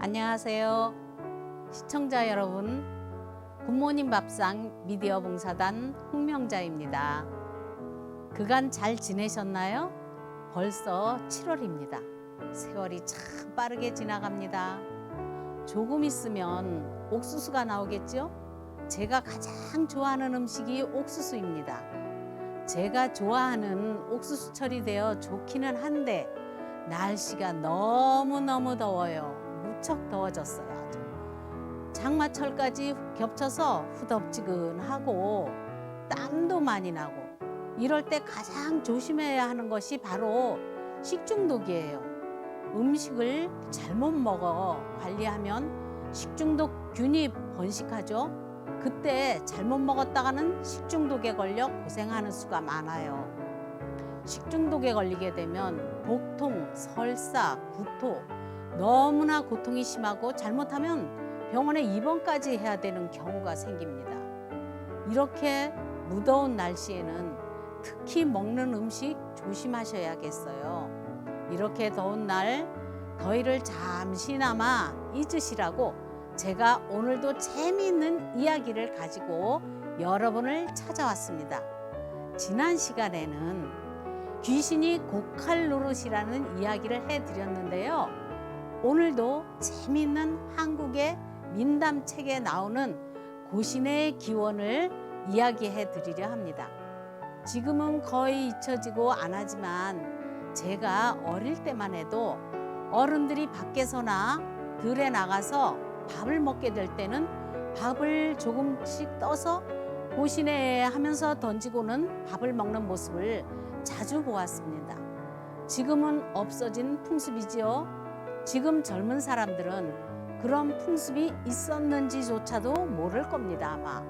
안녕하세요. 시청자 여러분, 굿모닝 밥상 미디어 봉사단 홍명자입니다. 그간 잘 지내셨나요? 벌써 7월입니다. 세월이 참 빠르게 지나갑니다. 조금 있으면 옥수수가 나오겠죠? 제가 가장 좋아하는 음식이 옥수수입니다. 제가 좋아하는 옥수수철이 되어 좋기는 한데 날씨가 너무너무 더워요. 무척 더워졌어요. 아주. 장마철까지 겹쳐서 후덥지근하고 땀도 많이 나고 이럴 때 가장 조심해야 하는 것이 바로 식중독이에요. 음식을 잘못 먹어 관리하면 식중독균이 번식하죠. 그때 잘못 먹었다가는 식중독에 걸려 고생하는 수가 많아요. 식중독에 걸리게 되면 복통, 설사, 구토, 너무나 고통이 심하고 잘못하면 병원에 입원까지 해야 되는 경우가 생깁니다. 이렇게 무더운 날씨에는 특히 먹는 음식 조심하셔야겠어요. 이렇게 더운 날 더위를 잠시나마 잊으시라고 제가 오늘도 재미있는 이야기를 가지고 여러분을 찾아왔습니다. 지난 시간에는 귀신이 고칼 노릇이라는 이야기를 해드렸는데요. 오늘도 재미있는 한국의 민담책에 나오는 고신의 기원을 이야기해 드리려 합니다. 지금은 거의 잊혀지고 안 하지만 제가 어릴 때만 해도 어른들이 밖에서나 들에 나가서 밥을 먹게 될 때는 밥을 조금씩 떠서 고신에 하면서 던지고는 밥을 먹는 모습을 자주 보았습니다. 지금은 없어진 풍습이지요. 지금 젊은 사람들은 그런 풍습이 있었는지조차도 모를 겁니다, 아마.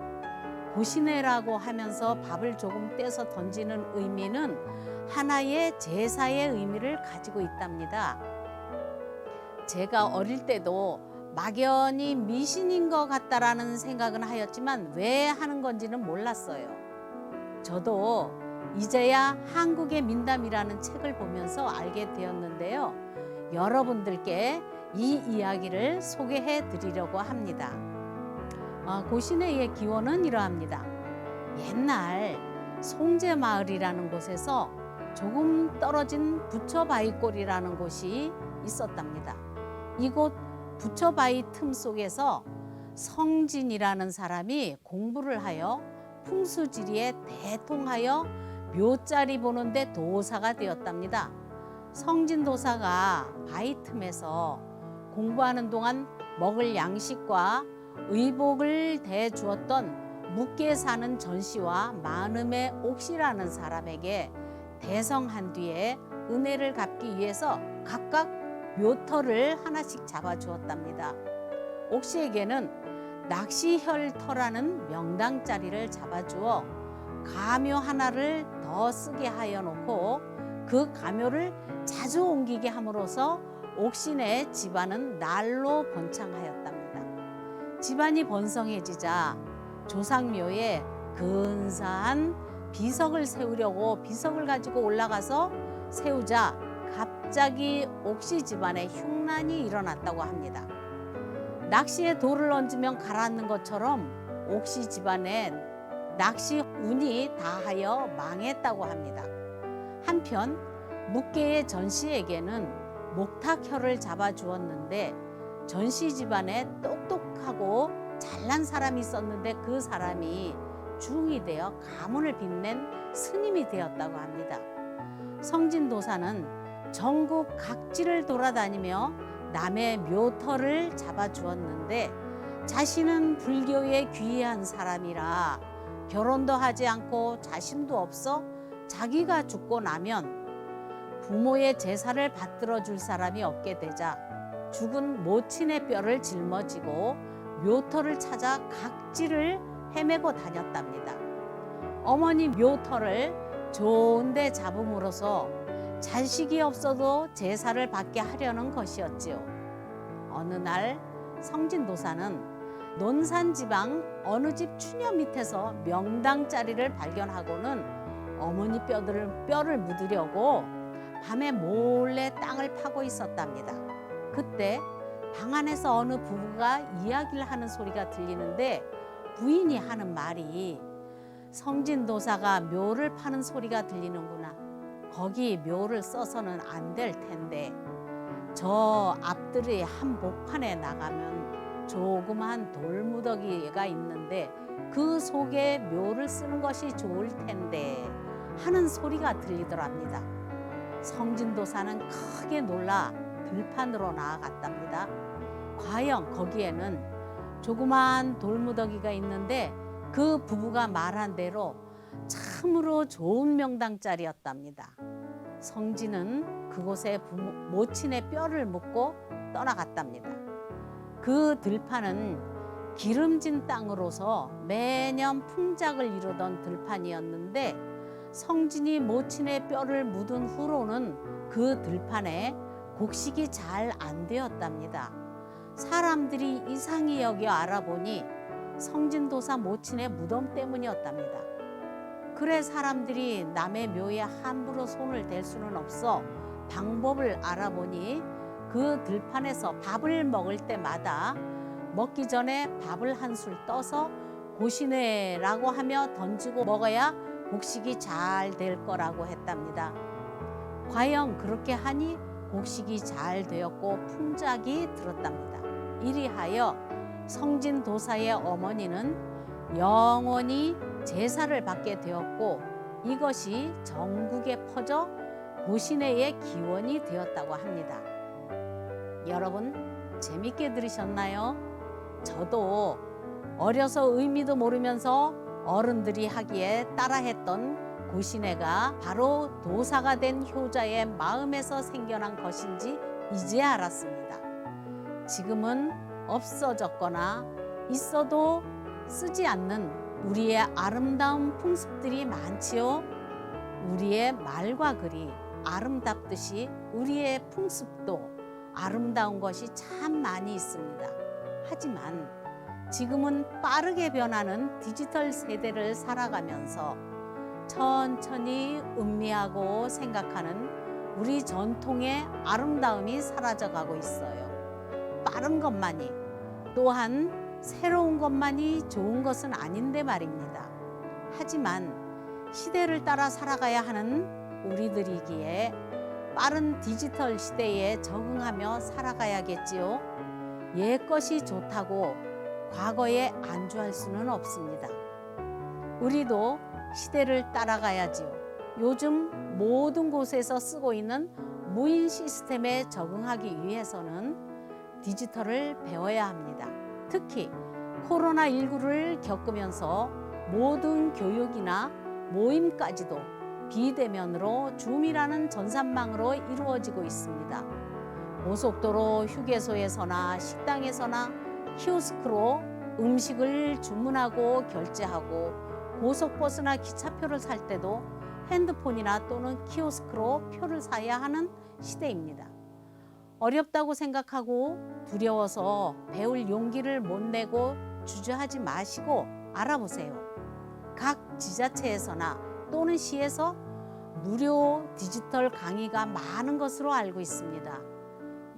고시내라고 하면서 밥을 조금 떼서 던지는 의미는 하나의 제사의 의미를 가지고 있답니다. 제가 어릴 때도 막연히 미신인 것 같다라는 생각은 하였지만 왜 하는 건지는 몰랐어요. 저도 이제야 한국의 민담이라는 책을 보면서 알게 되었는데요. 여러분들께 이 이야기를 소개해 드리려고 합니다. 고시내의 기원은 이러합니다. 옛날 송제마을이라는 곳에서 조금 떨어진 부처바위골이라는 곳이 있었답니다. 이곳 부처바위 틈 속에서 성진이라는 사람이 공부를 하여 풍수지리에 대통하여 묘자리 보는데 도사가 되었답니다. 성진도사가 바위 틈에서 공부하는 동안 먹을 양식과 의복을 대주었던 묵게 사는 전씨와 만음의 옥씨라는 사람에게 대성한 뒤에 은혜를 갚기 위해서 각각 묘터를 하나씩 잡아주었답니다. 옥씨에게는 낚시혈터라는 명당짜리를 잡아주어 가묘 하나를 더 쓰게 하여 놓고 그 가묘를 자주 옮기게 함으로써 옥신의 집안은 날로 번창하였답니다. 집안이 번성해지자 조상묘에 근사한 비석을 세우려고 비석을 가지고 올라가서 세우자 갑자기 옥시 집안에 흉난이 일어났다고 합니다. 낚시에 돌을 얹으면 가라앉는 것처럼 옥시 집안에 낚시 운이 다하여 망했다고 합니다. 한편 묵계의 전씨에게는 목탁혀를 잡아주었는데 전씨 집안에 똑똑하고 잘난 사람이 있었는데 그 사람이 중이 되어 가문을 빛낸 스님이 되었다고 합니다. 성진도사는 전국 각지를 돌아다니며 남의 묘터를 잡아주었는데 자신은 불교에 귀한 사람이라 결혼도 하지 않고 자신도 없어 자기가 죽고 나면 부모의 제사를 받들어 줄 사람이 없게 되자 죽은 모친의 뼈를 짊어지고 묘터를 찾아 각지를 헤매고 다녔답니다. 어머니 묘터를 좋은 데 잡음으로써 자식이 없어도 제사를 받게 하려는 것이었지요. 어느 날 성진도사는 논산지방 어느 집 추녀 밑에서 명당자리를 발견하고는 어머니 뼈를 묻으려고 밤에 몰래 땅을 파고 있었답니다. 그때 방 안에서 어느 부부가 이야기를 하는 소리가 들리는데 부인이 하는 말이 성진도사가 묘를 파는 소리가 들리는구나. 거기 묘를 써서는 안 될 텐데 저 앞들의 한 복판에 나가면 조그만 돌무더기가 있는데 그 속에 묘를 쓰는 것이 좋을 텐데 하는 소리가 들리더랍니다. 성진도사는 크게 놀라 들판으로 나아갔답니다. 과연 거기에는 조그만 돌무더기가 있는데 그 부부가 말한 대로 참으로 좋은 명당자리였답니다. 성진은 그곳에 모친의 뼈를 묻고 떠나갔답니다. 그 들판은 기름진 땅으로서 매년 풍작을 이루던 들판이었는데 성진이 모친의 뼈를 묻은 후로는 그 들판에 곡식이 잘 안 되었답니다. 사람들이 이상히 여겨 알아보니 성진도사 모친의 무덤 때문이었답니다. 그래 사람들이 남의 묘에 함부로 손을 댈 수는 없어 방법을 알아보니 그 들판에서 밥을 먹을 때마다 먹기 전에 밥을 한 술 떠서 고시네라고 하며 던지고 먹어야 곡식이 잘 될 거라고 했답니다. 과연 그렇게 하니 곡식이 잘 되었고 풍작이 들었답니다. 이리하여 성진도사의 어머니는 영원히 제사를 받게 되었고 이것이 전국에 퍼져 고시네의 기원이 되었다고 합니다. 여러분 재밌게 들으셨나요? 저도 어려서 의미도 모르면서 어른들이 하기에 따라했던 고시네가 바로 도사가 된 효자의 마음에서 생겨난 것인지 이제 알았습니다. 지금은 없어졌거나 있어도 쓰지 않는 우리의 아름다운 풍습들이 많지요. 우리의 말과 글이 아름답듯이 우리의 풍습도 아름다운 것이 참 많이 있습니다. 하지만 지금은 빠르게 변하는 디지털 세대를 살아가면서 천천히 음미하고 생각하는 우리 전통의 아름다움이 사라져가고 있어요. 빠른 것만이 또한 새로운 것만이 좋은 것은 아닌데 말입니다. 하지만 시대를 따라 살아가야 하는 우리들이기에 빠른 디지털 시대에 적응하며 살아가야겠지요. 옛것이 좋다고 과거에 안주할 수는 없습니다. 우리도 시대를 따라가야지요. 요즘 모든 곳에서 쓰고 있는 무인 시스템에 적응하기 위해서는 디지털을 배워야 합니다. 특히 코로나19를 겪으면서 모든 교육이나 모임까지도 비대면으로 줌이라는 전산망으로 이루어지고 있습니다. 고속도로 휴게소에서나 식당에서나 키오스크로 음식을 주문하고 결제하고 고속버스나 기차표를 살 때도 핸드폰이나 또는 키오스크로 표를 사야 하는 시대입니다. 어렵다고 생각하고 두려워서 배울 용기를 못 내고 주저하지 마시고 알아보세요. 각 지자체에서나 또는 시에서 무료 디지털 강의가 많은 것으로 알고 있습니다.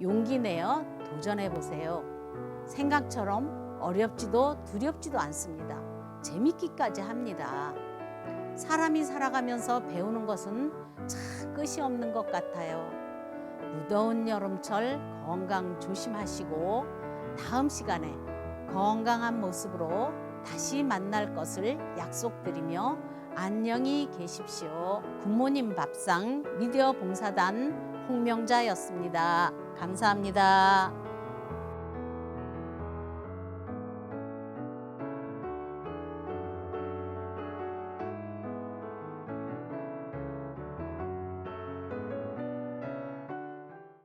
용기 내어 도전해 보세요. 생각처럼 어렵지도 두렵지도 않습니다. 재밌기까지 합니다. 사람이 살아가면서 배우는 것은 참 끝이 없는 것 같아요. 무더운 여름철 건강 조심하시고 다음 시간에 건강한 모습으로 다시 만날 것을 약속드리며 안녕히 계십시오. 굿모닝 밥상 미디어 봉사단 홍명자였습니다. 감사합니다.